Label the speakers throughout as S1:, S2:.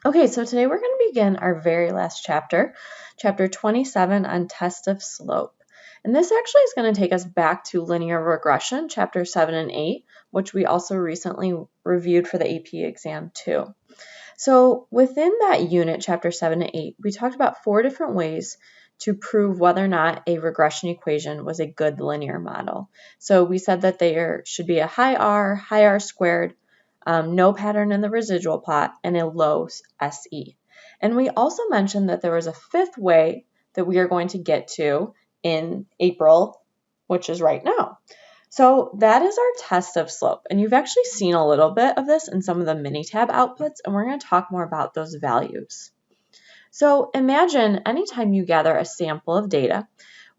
S1: Okay, so today we're going to begin our very last chapter, chapter 27 on test of slope. And this actually is going to take us back to linear regression, chapter 7 and 8, which we also recently reviewed for the AP exam too. So within that unit, chapter 7 and 8, we talked about 4 different ways to prove whether or not a regression equation was a good linear model. So we said that there should be a high R squared, no pattern in the residual plot, and a low SE. And we also mentioned that there was a 5th way that we are going to get to in April, which is right now. So that is our test of slope. And you've actually seen a little bit of this in some of the Minitab outputs, and we're going to talk more about those values. So imagine anytime you gather a sample of data,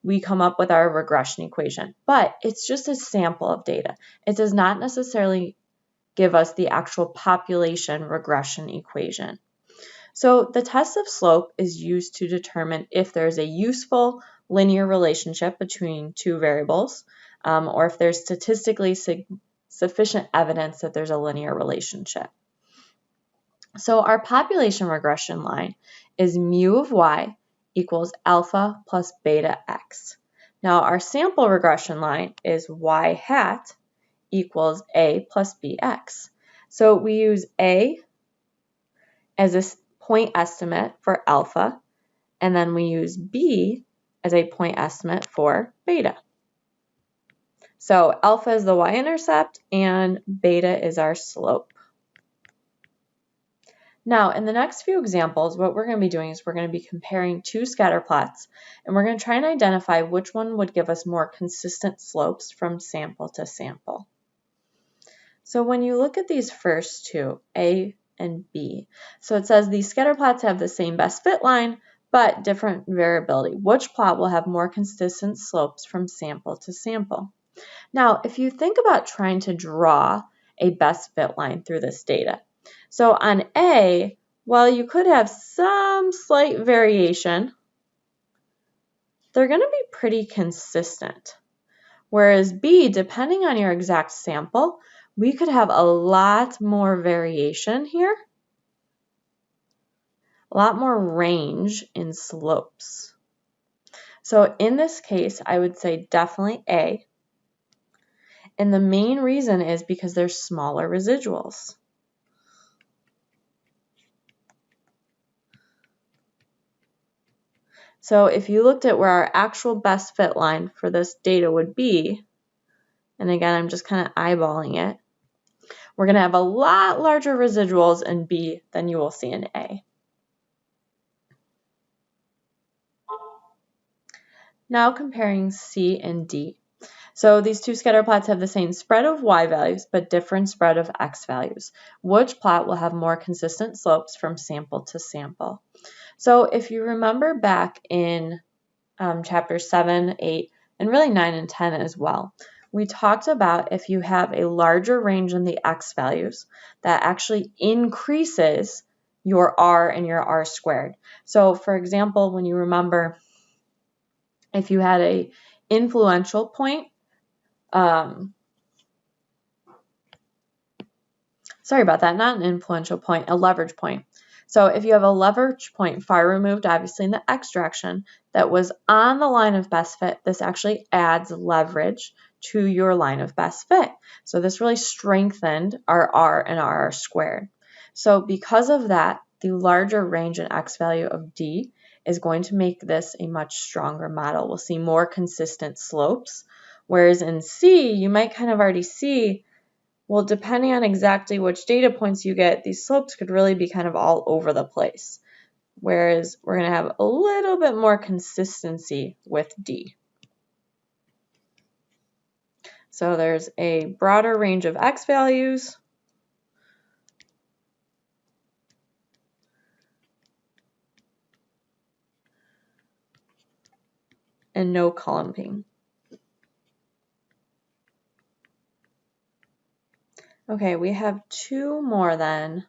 S1: we come up with our regression equation, but it's just a sample of data. It does not necessarily give us the actual population regression equation. So the test of slope is used to determine if there's a useful linear relationship between two variables, or if there's statistically sufficient evidence that there's a linear relationship. So our population regression line is mu of y equals alpha plus beta x. Now our sample regression line is y hat equals a plus bx. So we use a as a point estimate for alpha, and then we use b as a point estimate for beta. So alpha is the y-intercept and beta is our slope. Now, in the next few examples, what we're going to be doing is we're going to be comparing two scatter plots, and we're going to try and identify which one would give us more consistent slopes from sample to sample. So when you look at these first two, A and B, so it says these scatter plots have the same best fit line, but different variability. Which plot will have more consistent slopes from sample to sample? Now, if you think about trying to draw a best fit line through this data, so on A, while you could have some slight variation, they're going to be pretty consistent. Whereas B, depending on your exact sample, we could have a lot more variation here, a lot more range in slopes. So in this case, I would say definitely A. And the main reason is because there's smaller residuals. So if you looked at where our actual best fit line for this data would be, and again, I'm just kind of eyeballing it, we're going to have a lot larger residuals in B than you will see in A. Now comparing C and D. So these two scatter plots have the same spread of y values, but different spread of x values. Which plot will have more consistent slopes from sample to sample? So if you remember back in chapter 7, 8, and really 9 and 10 as well, we talked about if you have a larger range in the x values, that actually increases your r and your r squared. So for example, when you remember, if you had a influential point, sorry about that, not an influential point, a leverage point. So if you have a leverage point far removed, obviously in the x direction, that was on the line of best fit, this actually adds leverage to your line of best fit. So this really strengthened our r and our r squared. So because of that, the larger range in x value of D is going to make this a much stronger model. We'll see more consistent slopes, whereas in C, you might kind of already see, well, depending on exactly which data points you get, these slopes could really be kind of all over the place. Whereas we're going to have a little bit more consistency with D. So there's a broader range of x values. And no clumping. Okay, we have two more then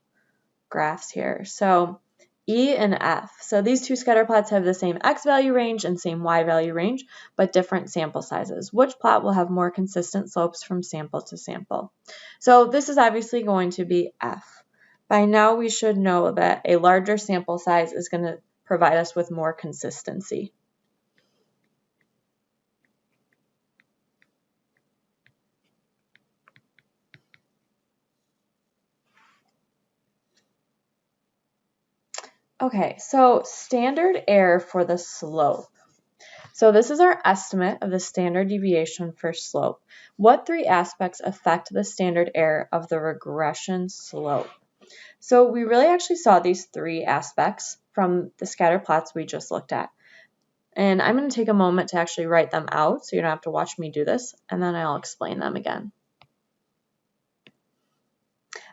S1: graphs here. So E and F. So these two scatter plots have the same x value range and same y value range, but different sample sizes. Which plot will have more consistent slopes from sample to sample? So this is obviously going to be F. by now we should know that a larger sample size is going to provide us with more consistency. Okay, so standard error for the slope. So this is our estimate of the standard deviation for slope. What three aspects affect the standard error of the regression slope? So we really actually saw these three aspects from the scatter plots we just looked at. And I'm going to take a moment to actually write them out so you don't have to watch me do this, and then I'll explain them again.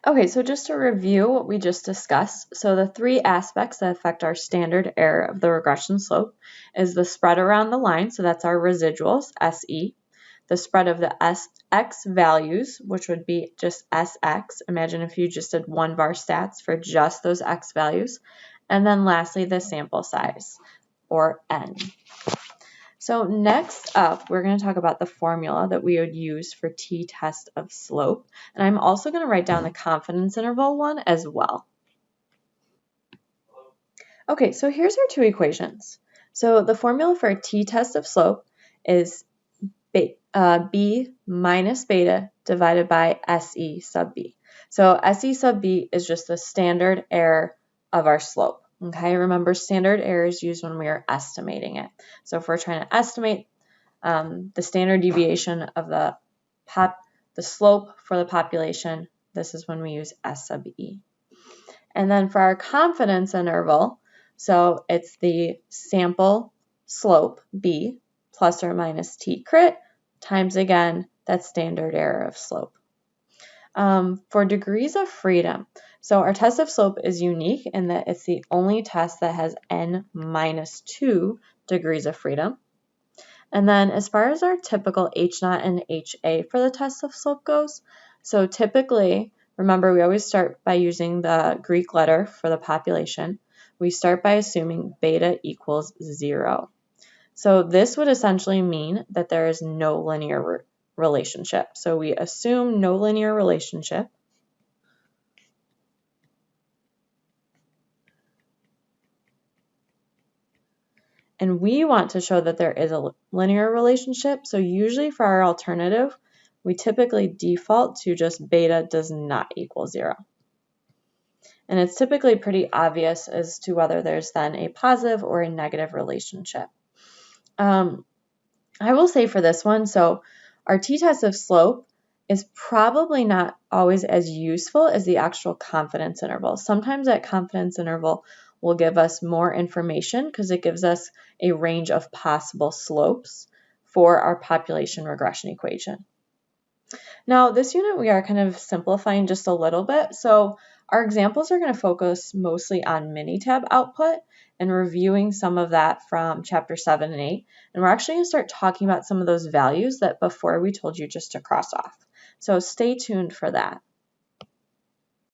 S1: Okay, so just to review what we just discussed, so the three aspects that affect our standard error of the regression slope is the spread around the line, so that's our residuals, SE, the spread of the X values, which would be just SX. Imagine if you just did one var stats for just those X values. And then lastly, the sample size, or N. So next up, we're going to talk about the formula that we would use for t-test of slope. And I'm also going to write down the confidence interval one as well. Okay, so here's our two equations. So the formula for a t-test of slope is b minus beta divided by SE sub b. So SE sub b is just the standard error of our slope. Okay, remember standard error is used when we are estimating it. So if we're trying to estimate the standard deviation of the slope for the population, this is when we use S sub e. And then for our confidence interval, so it's the sample slope b plus or minus t crit times again that standard error of slope. For degrees of freedom, so our test of slope is unique in that it's the only test that has n minus 2 degrees of freedom. And then as far as our typical H0 and HA for the test of slope goes, so typically, remember we always start by using the Greek letter for the population. We start by assuming beta equals 0. So this would essentially mean that there is no linear relationship. So we assume no linear relationship. And we want to show that there is a linear relationship. So usually for our alternative, we typically default to just beta does not equal 0. And it's typically pretty obvious as to whether there's then a positive or a negative relationship. I will say for this one, so our t-test of slope is probably not always as useful as the actual confidence interval. Sometimes that confidence interval will give us more information because it gives us a range of possible slopes for our population regression equation. Now, this unit we are kind of simplifying just a little bit. So our examples are going to focus mostly on Minitab output and reviewing some of that from chapter 7 and 8. And we're actually going to start talking about some of those values that before we told you just to cross off. So stay tuned for that.